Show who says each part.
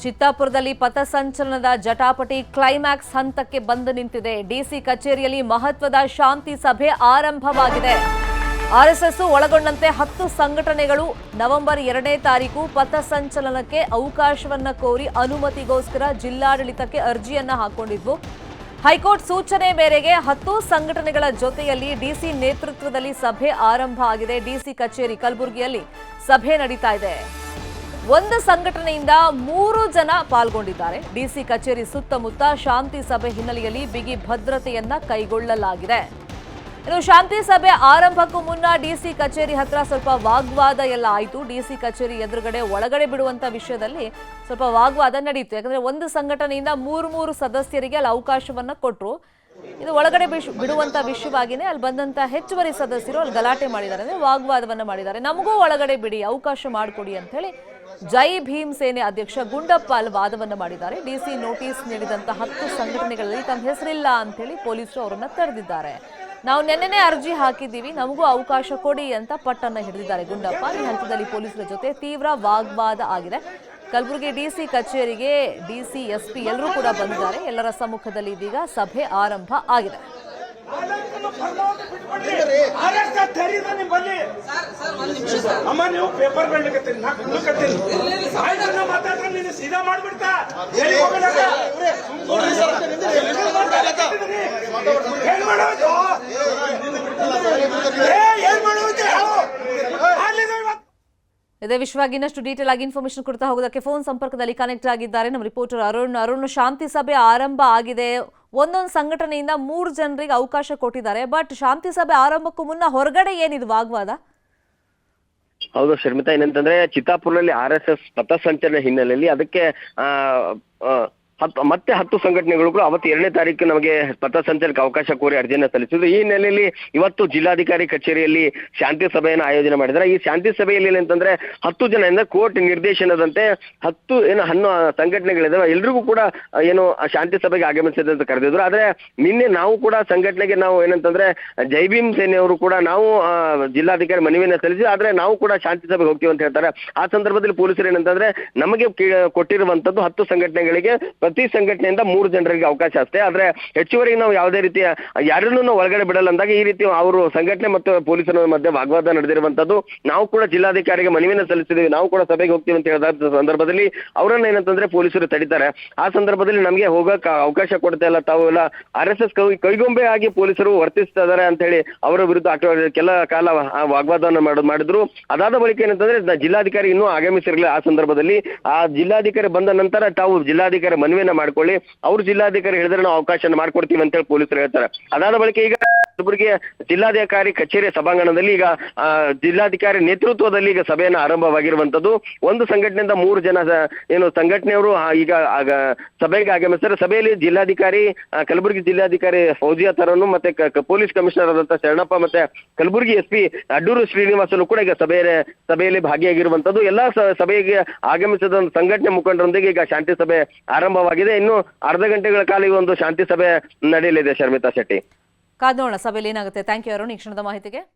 Speaker 1: ಚಿತ್ತಾಪುರದಲ್ಲಿ ಪಥಸಂಚಲನದ ಜಟಾಪಟಿ climax ಹಂತಕ್ಕೆ ಬಂದು ನಿಂತಿದೆ. ಡಿಸಿ ಕಚೇರಿಯಲ್ಲಿ ಮಹತ್ವದ ಶಾಂತಿ ಸಭೆ ಆರಂಭವಾಗಿದೆ. ಆರ್ಎಸ್ಎಸ್ ಒಳಗೊಂಡಂತೆ 10 ಸಂಘಟನೆಗಳು ನವೆಂಬರ್ 2ನೇ ತಾರೀಕು ಪಥಸಂಚಲನಕ್ಕೆ ಅವಕಾಶವನ್ನ ಕೋರಿ ಅನುಮತಿಗೋಸ್ಕರ ಜಿಲ್ಲಾಡಳಿತಕ್ಕೆ ಅರ್ಜಿಯನ್ನ ಹಾಕೊಂಡಿದ್ವು. ಹೈಕೋರ್ಟ್ ಸೂಚನೆ ಮೇರೆಗೆ 10 ಸಂಘಟನೆಗಳ ಜೊತೆಯಲ್ಲಿ ಡಿಸಿ ನೇತೃತ್ವದಲ್ಲಿ ಸಭೆ ಆರಂಭ ಆಗಿದೆ. ಡಿಸಿ ಕಚೇರಿ ಕಲಬುರಗಿಯಲ್ಲಿ ಸಭೆ ನಡೀತಾ ಇದೆ. ಒಂದು ಸಂಘಟನೆಯಿಂದ 3 ಜನ ಪಾಲ್ಗೊಂಡಿದ್ದಾರೆ. ಡಿಸಿ ಕಚೇರಿ ಸುತ್ತಮುತ್ತ ಶಾಂತಿ ಸಭೆ ಹಿನ್ನೆಲೆಯಲ್ಲಿ ಬಿಗಿ ಭದ್ರತೆಯನ್ನ ಕೈಗೊಳ್ಳಲಾಗಿದೆ. ಇನ್ನು ಶಾಂತಿ ಸಭೆ ಆರಂಭಕ್ಕೂ ಮುನ್ನ ಡಿಸಿ ಕಚೇರಿ ಹತ್ರ ಸ್ವಲ್ಪ ವಾಗ್ವಾದ ಎಲ್ಲ ಆಯಿತು. ಡಿಸಿ ಕಚೇರಿ ಎದುರುಗಡೆ ಒಳಗಡೆ ಬಿಡುವಂತ ವಿಷಯದಲ್ಲಿ ಸ್ವಲ್ಪ ವಾಗ್ವಾದ ನಡೀತು. ಯಾಕಂದ್ರೆ ಒಂದು ಸಂಘಟನೆಯಿಂದ 3 ಸದಸ್ಯರಿಗೆ ಅಲ್ಲಿ ಅವಕಾಶವನ್ನ ಕೊಟ್ಟರು. ಇದು ಒಳಗಡೆ ಬಿಡುವಂತ ವಿಷಯವಾಗಿನೇ ಅಲ್ಲಿ ಬಂದಂತ ಹೆಚ್ಚುವರಿ ಸದಸ್ಯರು ಅಲ್ಲಿ ಗಲಾಟೆ ಮಾಡಿದ್ದಾರೆ, ಅಂದ್ರೆ ವಾಗ್ವಾದವನ್ನ ಮಾಡಿದ್ದಾರೆ. ನಮಗೂ ಒಳಗಡೆ ಬಿಡಿ, ಅವಕಾಶ ಮಾಡಿಕೊಡಿ ಅಂತ ಹೇಳಿ ಜೈ ಭೀಮ್ ಸೇನೆ ಅಧ್ಯಕ್ಷ ಗುಂಡಪ್ಪ ಅಲ್ಲಿ ವಾದವನ್ನ ಮಾಡಿದ್ದಾರೆ. ಡಿಸಿ ನೋಟಿಸ್ ನೀಡಿದಂತ 10 ಸಂಘಟನೆಗಳಲ್ಲಿ ತಮ್ಮ ಹೆಸರಿಲ್ಲ ಅಂತ ಹೇಳಿ ಪೊಲೀಸರು ಅವರನ್ನ ತಡೆದಿದ್ದಾರೆ. ನಾವು ನೆನ್ನೆನೇ ಅರ್ಜಿ ಹಾಕಿದ್ದೀವಿ, ನಮಗೂ ಅವಕಾಶ ಕೊಡಿ ಅಂತ ಪಟ್ಟನ್ನ ಹಿಡಿದಿದ್ದಾರೆ ಗುಂಡಪ್ಪ. ಈ ಹಂತದಲ್ಲಿ ಪೊಲೀಸರ ಜೊತೆ ತೀವ್ರ ವಾಗ್ವಾದ ಆಗಿದೆ. ಕಲಬುರಗಿ ಡಿಸಿ ಕಚೇರಿಗೆ ಡಿಸಿ ಎಸ್ಪಿ ಎಲ್ಲರೂ ಕೂಡ ಬಂದಿದ್ದಾರೆ. ಎಲ್ಲರ ಸಮ್ಮುಖದಲ್ಲಿ ಇದೀಗ ಸಭೆ ಆರಂಭ ಆಗಿದೆ. ಇದೇ ವಿಷಯವಾಗಿ ಇನ್ನಷ್ಟು ಡೀಟೇಲ್ ಆಗಿ ಇನ್ಫಾರ್ಮೇಶನ್ ಕೊಡ್ತಾ ಹೋಗೋದಕ್ಕೆ ಫೋನ್ ಸಂಪರ್ಕದಲ್ಲಿ ಕನೆಕ್ಟ್ ಆಗಿದ್ದಾರೆ ನಮ್ಮ ರಿಪೋರ್ಟರ್ ಅರುಣ್. ಶಾಂತಿ ಸಭೆ ಆರಂಭ ಆಗಿದೆ. ಒಂದೊಂದು ಸಂಘಟನೆಯಿಂದ 3 ಜನರಿಗೆ ಅವಕಾಶ ಕೊಟ್ಟಿದ್ದಾರೆ. ಬಟ್ ಶಾಂತಿ ಸಭೆ ಆರಂಭಕ್ಕೂ ಮುನ್ನ ಹೊರಗಡೆ ಏನಿದು ವಾಗ್ವಾದ?
Speaker 2: ಹೌದು ಶರ್ಮಿತಾ, ಏನಂತಂದ್ರೆ ಚಿತ್ತಾಪುರದಲ್ಲಿ RSS ಪಥಸಂಚಲನ ಹಿನ್ನೆಲೆಯಲ್ಲಿ ಅದಕ್ಕೆ ಮತ್ತೆ 10 ಸಂಘಟನೆಗಳು ಕೂಡ ಅವತ್ತು 2ನೇ ತಾರೀಕು ನಮಗೆ ಪಥಸಂಚಲನಕ್ಕೆ ಅವಕಾಶ ಕೋರಿ ಅರ್ಜಿಯನ್ನು ಸಲ್ಲಿಸಿದ್ರು. ಈ ಹಿನ್ನೆಲೆಯಲ್ಲಿ ಇವತ್ತು ಜಿಲ್ಲಾಧಿಕಾರಿ ಕಚೇರಿಯಲ್ಲಿ ಶಾಂತಿ ಸಭೆಯನ್ನು ಆಯೋಜನೆ ಮಾಡಿದ್ದಾರೆ. ಈ ಶಾಂತಿ ಸಭೆಯಲ್ಲಿ ಏನಂತಂದ್ರೆ 10 ಜನ ಅಂದ್ರೆ ಕೋರ್ಟ್ ನಿರ್ದೇಶನದಂತೆ 10 ಸಂಘಟನೆಗಳಿದಾವೆ, ಎಲ್ರಿಗೂ ಕೂಡ ಏನು ಶಾಂತಿ ಸಭೆಗೆ ಆಗಮಿಸಿದೆ ಅಂತ ಕರೆದಿದ್ರು. ಆದ್ರೆ ನಿನ್ನೆ ನಾವು ಕೂಡ ಸಂಘಟನೆಗೆ ನಾವು ಏನಂತಂದ್ರೆ ಜೈ ಭೀಮ್ ಸೇನೆಯವರು ಕೂಡ ನಾವು ಜಿಲ್ಲಾಧಿಕಾರಿ ಮನವಿಯನ್ನು ಸಲ್ಲಿಸಿ, ಆದ್ರೆ ನಾವು ಕೂಡ ಶಾಂತಿ ಸಭೆಗೆ ಹೋಗ್ತೀವಿ ಅಂತ ಹೇಳ್ತಾರೆ. ಆ ಸಂದರ್ಭದಲ್ಲಿ ಪೊಲೀಸರು ಏನಂತಂದ್ರೆ ನಮಗೆ ಕೊಟ್ಟಿರುವಂತದ್ದು 10 ಸಂಘಟನೆಗಳಿಗೆ ಪ್ರತಿ ಸಂಘಟನೆಯಿಂದ 3 ಜನರಿಗೆ ಅವಕಾಶ ಅಷ್ಟೇ, ಆದ್ರೆ ಹೆಚ್ಚುವರಿ ನಾವು ಯಾವುದೇ ರೀತಿಯ ಯಾರನ್ನೂ ಒಳಗಡೆ ಬಿಡಲ್ಲ ಅಂದಾಗ ಈ ರೀತಿ ಅವರು ಸಂಘಟನೆ ಮತ್ತು ಪೊಲೀಸರ ಮಧ್ಯೆ ವಾಗ್ವಾದ ನಡೆದಿರುವಂತದ್ದು. ನಾವು ಕೂಡ ಜಿಲ್ಲಾಧಿಕಾರಿಗೆ ಮನವಿಯನ್ನು ಸಲ್ಲಿಸಿದ್ದೀವಿ, ನಾವು ಕೂಡ ಸಭೆಗೆ ಹೋಗ್ತೀವಿ ಅಂತ ಹೇಳಿದ ಸಂದರ್ಭದಲ್ಲಿ ಅವರನ್ನ ಏನಂತಂದ್ರೆ ಪೊಲೀಸರು ತಡೀತಾರೆ. ಆ ಸಂದರ್ಭದಲ್ಲಿ ನಮಗೆ ಹೋಗಕ್ ಅವಕಾಶ ಕೊಡ್ತಾ ಇಲ್ಲ, ತಾವು ಎಲ್ಲ RSS ಕೈಗೊಂಬೆ ಆಗಿ ಪೊಲೀಸರು ವರ್ತಿಸ್ತಾ ಇದಾರೆ ಅಂತ ಹೇಳಿ ಅವರ ವಿರುದ್ಧ ಕೆಲ ಕಾಲ ವಾಗ್ವಾದವನ್ನು ಮಾಡಿದ್ರು. ಅದಾದ ಬಳಿಕ ಏನಂತಂದ್ರೆ ಜಿಲ್ಲಾಧಿಕಾರಿ ಇನ್ನೂ ಆಗಮಿಸಿರಲಿಲ್ಲ. ಆ ಸಂದರ್ಭದಲ್ಲಿ ಆ ಜಿಲ್ಲಾಧಿಕಾರಿ ಬಂದ ನಂತರ ತಾವು ಜಿಲ್ಲಾಧಿಕಾರಿ ಮನವಿಯನ್ನು ಮಾಡ್ಕೊಳ್ಳಿ, ಅವ್ರು ಜಿಲ್ಲಾಧಿಕಾರಿ ಹೇಳಿದ್ರೆ ನಾವು ಅವಕಾಶ ಮಾಡ್ಕೊಡ್ತೀವಿ ಅಂತ ಹೇಳಿ ಪೊಲೀಸರು ಹೇಳ್ತಾರೆ. ಅದಾದ ಬಳಿಕ ಈಗ ಕಲಬುರಗಿ ಜಿಲ್ಲಾಧಿಕಾರಿ ಕಚೇರಿ ಸಭಾಂಗಣದಲ್ಲಿ ಈಗ ಜಿಲ್ಲಾಧಿಕಾರಿ ನೇತೃತ್ವದಲ್ಲಿ ಈಗ ಸಭೆಯನ್ನು ಆರಂಭವಾಗಿರುವಂತದ್ದು. ಒಂದು ಸಂಘಟನೆಯಿಂದ 3 ಜನ ಏನು ಸಂಘಟನೆಯವರು ಈಗ ಸಭೆಗೆ ಆಗಮಿಸ್ತಾರೆ. ಸಭೆಯಲ್ಲಿ ಜಿಲ್ಲಾಧಿಕಾರಿ ಕಲಬುರಗಿ ಜಿಲ್ಲಾಧಿಕಾರಿ ಫೌಜಿಯಾ ತರನು ಮತ್ತೆ ಪೊಲೀಸ್ ಕಮಿಷನರ್ ಆದಂತ ಶರಣಪ್ಪ ಮತ್ತೆ ಕಲಬುರಗಿ SP ಅಡ್ಡೂರು ಶ್ರೀನಿವಾಸನು ಕೂಡ ಈಗ ಸಭೆಯಲ್ಲಿ ಭಾಗಿಯಾಗಿರುವಂತದ್ದು. ಎಲ್ಲಾ ಸಭೆಗೆ ಆಗಮಿಸಿದ ಸಂಘಟನೆ ಮುಖಂಡರೊಂದಿಗೆ ಈಗ ಶಾಂತಿ ಸಭೆ ಆರಂಭವಾಗಿದೆ. ಇನ್ನು ಅರ್ಧ ಗಂಟೆಗಳ ಕಾಲ ಈ ಒಂದು ಶಾಂತಿ ಸಭೆ ನಡೆಯಲಿದೆ. ಶರ್ಮಿತಾ ಶೆಟ್ಟಿ,
Speaker 1: ಕಾದ್ ನೋಡೋಣ ಸಭೆಯಲ್ಲಿ ಏನಾಗುತ್ತೆ. ಥ್ಯಾಂಕ್ ಯು ಅರುಣ್ ಈ ಕ್ಷಣದ ಮಾಹಿತಿಗೆ.